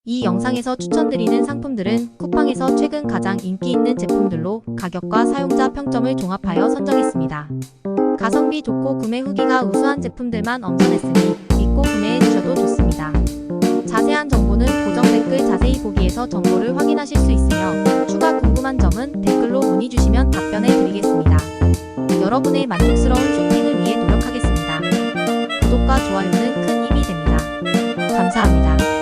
이 영상에서 추천드리는 상품들은 쿠팡에서 최근 가장 인기 있는 제품들로 가격과 사용자 평점을 종합하여 선정했습니다. 가성비 좋고 구매 후기가 우수한 제품들만 엄선했으니 믿고 구매해 주셔도 좋습니다. 자세한 정보는 고정 댓글 자세히 보기에서 정보를 확인하실 수 있으며 추가 궁금한 점은 댓글로 문의 주시면 답변해 드리겠습니다. 여러분의 만족스러운 쇼핑을 위해 노력하겠습니다. 구독과 좋아요는 큰 힘이 됩니다. 감사합니다.